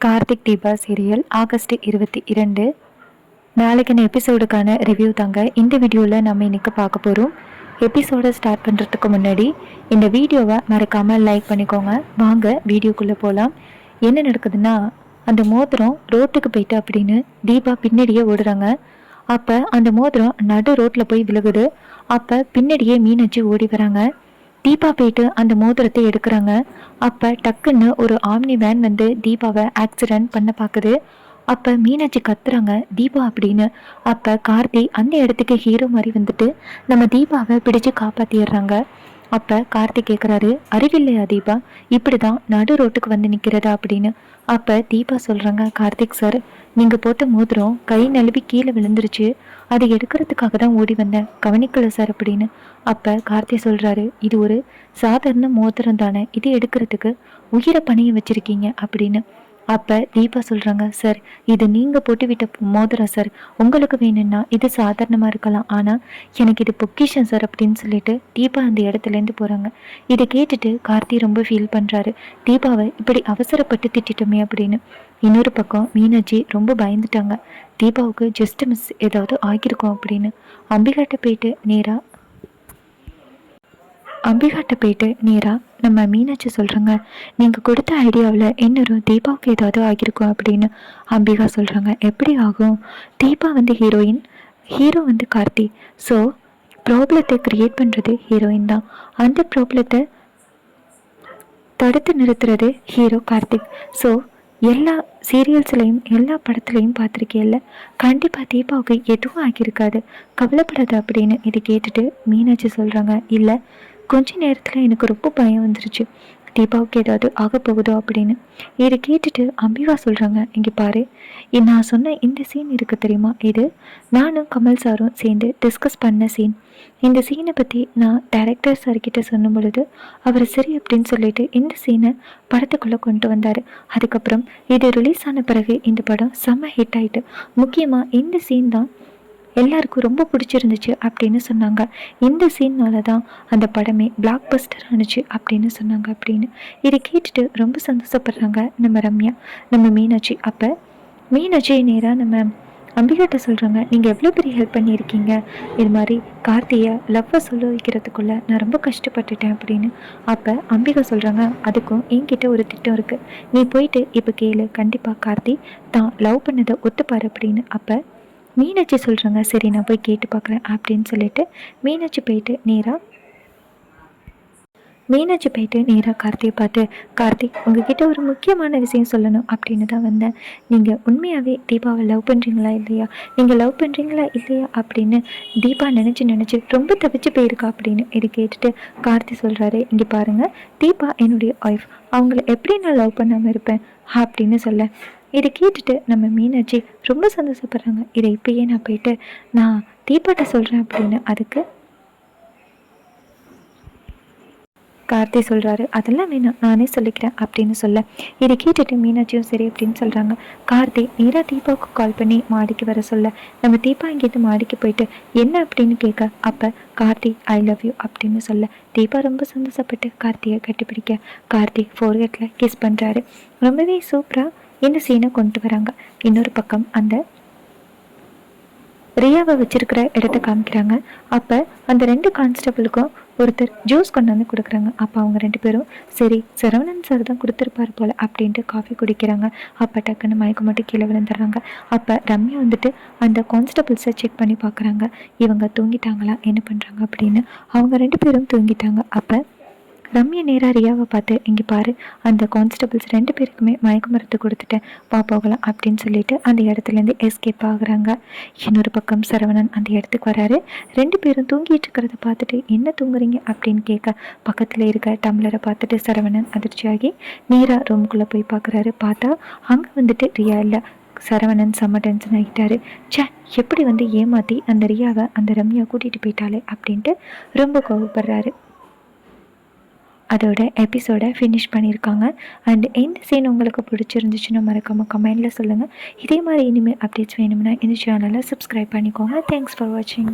Karthik Deepa serial August 22 நாளைக்கான எபிசோடுக்கான review தாங்க இந்த வீடியோவில் நம்ம இன்னைக்கு பார்க்க போகிறோம். எபிசோடை ஸ்டார்ட் பண்ணுறதுக்கு முன்னாடி இந்த வீடியோவை மறக்காமல் லைக் பண்ணிக்கோங்க. வாங்க வீடியோக்குள்ளே போகலாம். என்ன நடக்குதுன்னா, அந்த மோதிரம் ரோட்டுக்கு போயிட்டு அப்படின்னு தீபா பின்னாடியே ஓடுறாங்க. அப்போ அந்த மோதிரம் நடு ரோட்டில் போய் விழுகுது. அப்போ பின்னாடியே மீனாட்சி ஓடி வராங்க. தீபா போயிட்டு அந்த மோதிரத்தை எடுக்கிறாங்க. அப்போ டக்குன்னு ஒரு ஆம்னி வேன் வந்து தீபாவை ஆக்சிடென்ட் பண்ண பார்க்குது. அப்போ மீனாட்சி கத்துறாங்க தீபா அப்படின்னு. அப்போ கார்த்தி அந்த இடத்துக்கு ஹீரோ மாதிரி வந்துட்டு நம்ம தீபாவை பிடிச்சு காப்பாற்றிடுறாங்க. அப்போ கார்த்தி கேட்குறாரு, அறிவில்லையா தீபா, இப்படி தான் நடு ரோட்டுக்கு வந்து நிற்கிறதா அப்படின்னு. அப்போ தீபா சொல்கிறாங்க, கார்த்திக் சார், நீங்கள் போட்ட மோதிரம் கை நழுவி கீழே விழுந்துருச்சு, அதை எடுக்கிறதுக்காக தான் ஓடி வந்தேன், கவனிக்கல சார் அப்படின்னு. அப்போ கார்த்தி சொல்கிறாரு, இது ஒரு சாதாரண மோதிரம் தானே, இது எடுக்கிறதுக்கு உயிரை பணிய வச்சுருக்கீங்க அப்படின்னு. அப்போ தீபா சொல்கிறாங்க, சார் இது நீங்கள் போட்டுவிட்ட மோதிரம் சார், உங்களுக்கு வேணும்னா இது சாதாரணமாக இருக்கலாம், ஆனால் எனக்கு இது பொக்கிஷன் சார் அப்படின்னு சொல்லிட்டு தீபா அந்த இடத்துலேருந்து போகிறாங்க. இதை கேட்டுட்டு கார்த்தி ரொம்ப ஃபீல் பண்ணுறாரு, தீபாவை இப்படி அவசரப்பட்டு திட்டிட்டோமே அப்படின்னு. இன்னொரு பக்கம் மீனாட்சி ரொம்ப பயந்துட்டாங்க, தீபாவுக்கு ஜஸ்ட் மிஸ் ஏதாவது ஆகியிருக்கும் அப்படின்னு. அம்பிகாட்ட போயிட்டு நேராக நம்ம மீனாட்சி சொல்கிறாங்க, நீங்கள் கொடுத்த ஐடியாவில் இன்னொரு தீபாவுக்கு ஏதாவது ஆகியிருக்கும் அப்படின்னு. அம்பிகா சொல்கிறாங்க, எப்படி ஆகும், தீபா வந்து ஹீரோயின், ஹீரோ வந்து கார்த்தி, ஸோ ப்ராப்ளத்தை க்ரியேட் பண்ணுறது ஹீரோயின் தான், அந்த ப்ராப்ளத்தை தடுத்து நிறுத்துறது ஹீரோ கார்த்திக். ஸோ எல்லா சீரியல்ஸ்லையும் எல்லா படத்துலையும் பார்த்துருக்கேல்ல, கண்டிப்பாக தீபாவுக்கு எதுவும் ஆகியிருக்காது, கவலைப்படாது அப்படின்னு. இதை கேட்டுட்டு மீனாட்சி சொல்கிறாங்க, இல்லை கொஞ்ச நேரத்தில் எனக்கு ரொம்ப பயம் வந்துருச்சு, தீபாவுக்கு ஏதாவது ஆக போகுதோ அப்படின்னு. இதை கேட்டுட்டு அம்பிகா சொல்கிறாங்க, இங்கே பாரு, நான் சொன்ன இந்த சீன் இருக்குது தெரியுமா, இது நானும் கமல் சாரும் சேர்ந்து டிஸ்கஸ் பண்ண சீன். இந்த சீனை பற்றி நான் டைரக்டர் சார்கிட்ட சொன்னும் பொழுது அவர் சரி அப்படின்னு சொல்லிட்டு இந்த சீனை படத்துக்குள்ளே கொண்டு வந்தார். அதுக்கப்புறம் இது ரிலீஸ் ஆன பிறகு இந்த படம் செம்ம ஹிட் ஆகிட்டு, முக்கியமாக இந்த சீன் தான் எல்லாருக்கும் ரொம்ப பிடிச்சிருந்துச்சு அப்படின்னு சொன்னாங்க. இந்த சீன்னால தான் அந்த படமே பிளாக் பஸ்டர் ஆனிச்சு அப்படின்னு சொன்னாங்க அப்படின்னு. இதை கேட்டுட்டு ரொம்ப சந்தோஷப்படுறாங்க நம்ம ரம்யா, நம்ம மீனாட்சி. அப்போ மீனாட்சி நேராக நம்ம அம்பிகாட்ட சொல்கிறாங்க, நீங்கள் எவ்வளோ பெரிய ஹெல்ப் பண்ணியிருக்கீங்க, இது மாதிரி கார்த்தியை லவ்வை சொல்ல வைக்கிறதுக்குள்ளே நான் ரொம்ப கஷ்டப்பட்டுட்டேன் அப்படின்னு. அப்போ அம்பிகா சொல்கிறாங்க, அதுக்கும் என்கிட்ட ஒரு திட்டம் இருக்குது, நீ போயிட்டு இப்போ கேளு, கண்டிப்பாக கார்த்தி தான் லவ் பண்ணதை ஒத்துப்பார் அப்படின்னு. அப்போ மீனாட்சி சொல்கிறாங்க, சரி நான் போய் கேட்டு பார்க்குறேன் அப்படின்னு சொல்லிட்டு மீனாட்சி போயிட்டு நேராக கார்த்தியை பார்த்து, கார்த்திக் உங்ககிட்ட ஒரு முக்கியமான விஷயம் சொல்லணும் அப்படின்னு தான் வந்தேன், நீங்கள் உண்மையாகவே தீபாவை லவ் பண்ணுறீங்களா இல்லையா, நீங்கள் லவ் பண்ணுறீங்களா இல்லையா அப்படின்னு தீபா நினச்சி ரொம்ப தவிச்சு போயிருக்கா அப்படின்னு. இது கேட்டுட்டு கார்த்தி சொல்கிறாரு, இங்கே பாருங்கள், தீபா என்னுடைய ஒய்ஃப், அவங்கள எப்படி நான் லவ் பண்ணாமல் இருப்பேன் அப்படின்னு சொல்ல. இதை கேட்டுட்டு நம்ம மீனாட்சி ரொம்ப சந்தோஷப்படுறாங்க. இதை இப்பயே நான் போயிட்டு நான் தீபாட்ட சொல்கிறேன் அப்படின்னு. அதுக்கு கார்த்தி சொல்கிறாரு, அதெல்லாம் வேணாம், நானே சொல்லிக்கிறேன் அப்படின்னு சொல்ல. இதை கேட்டுட்டு மீனாட்சியும் சரி அப்படின்னு சொல்கிறாங்க. கார்த்தி நேராக தீபாவுக்கு கால் பண்ணி மாடிக்கு வர சொல்ல, நம்ம தீபா இங்கேருந்து மாடிக்கு போயிட்டு என்ன அப்படின்னு கேட்க, அப்போ கார்த்தி ஐ லவ் யூ அப்படின்னு சொல்ல தீபா ரொம்ப சந்தோஷப்பட்டு கார்த்தியை கட்டிப்பிடிக்க கார்த்தி ஃபோர்கெட்டில் கிஸ் பண்ணுறாரு. ரொம்பவே சூப்பராக இந்த சீனை கொண்டு வராங்க. இன்னொரு பக்கம் அந்த ரியாவை வச்சிருக்கிற இடத்த காமிக்கிறாங்க. அப்போ அந்த 2 கான்ஸ்டபிளுக்கும் ஒருத்தர் ஜூஸ் கொண்டு வந்து கொடுக்குறாங்க. அப்போ அவங்க 2 பேரும் சரி சரவணன் சார் தான் கொடுத்துருப்பார் போல் அப்படின்ட்டு காஃபி குடிக்கிறாங்க. அப்போ டக்குன்னு மயக்கம் மட்டும் கீழே விழுந்துடுறாங்க. அப்போ ரம்யா வந்துட்டு அந்த கான்ஸ்டபிள்ஸை செக் பண்ணி பார்க்குறாங்க, இவங்க தூங்கிட்டாங்களா என்ன பண்ணுறாங்க அப்படின்னு. அவங்க 2 பேரும் தூங்கிட்டாங்க. அப்போ ரம்யா நேராக ரியாவை பார்த்து, இங்கே பாரு, அந்த கான்ஸ்டபிள்ஸ் 2 பேருக்குமே மயக்க மருந்து கொடுத்துட்டேன், போகலாம் அப்படின்னு சொல்லிட்டு அந்த இடத்துலேருந்து எஸ்கேப் ஆகுறாங்க. இன்னொரு பக்கம் சரவணன் அந்த இடத்துக்கு வராரு. 2 பேரும் தூங்கிட்டு இருக்கிறத பார்த்துட்டு என்ன தூங்குறீங்க அப்படின்னு கேட்க, பக்கத்தில் இருக்க டம்ளரை பார்த்துட்டு சரவணன் அதிர்ச்சியாகி நேராக ரூமுக்குள்ளே போய் பார்க்குறாரு. பார்த்தா அங்கே வந்துட்டு ரியா இல்லை. சரவணன் செம்ம டென்ஷன் ஆகிட்டாரு. எப்படி வந்து ஏமாற்றி அந்த ரியாவை அந்த ரம்யா கூட்டிகிட்டு போயிட்டாலே அப்படின்ட்டு ரொம்ப கோவப்படுறாரு. அதோட எபிசோடை ஃபினிஷ் பண்ணியிருக்காங்க. அண்ட் இந்த சீன் உங்களுக்கு பிடிச்சிருந்துச்சுன்னா மறக்காமல் கமெண்டில் சொல்லுங்கள். இதே மாதிரி இனிமேல் அப்டேட்ஸ் வேணும்னா இந்த சேனலை சப்ஸ்கிரைப் பண்ணிக்கோங்க. தேங்க்ஸ் ஃபார் வாட்சிங்.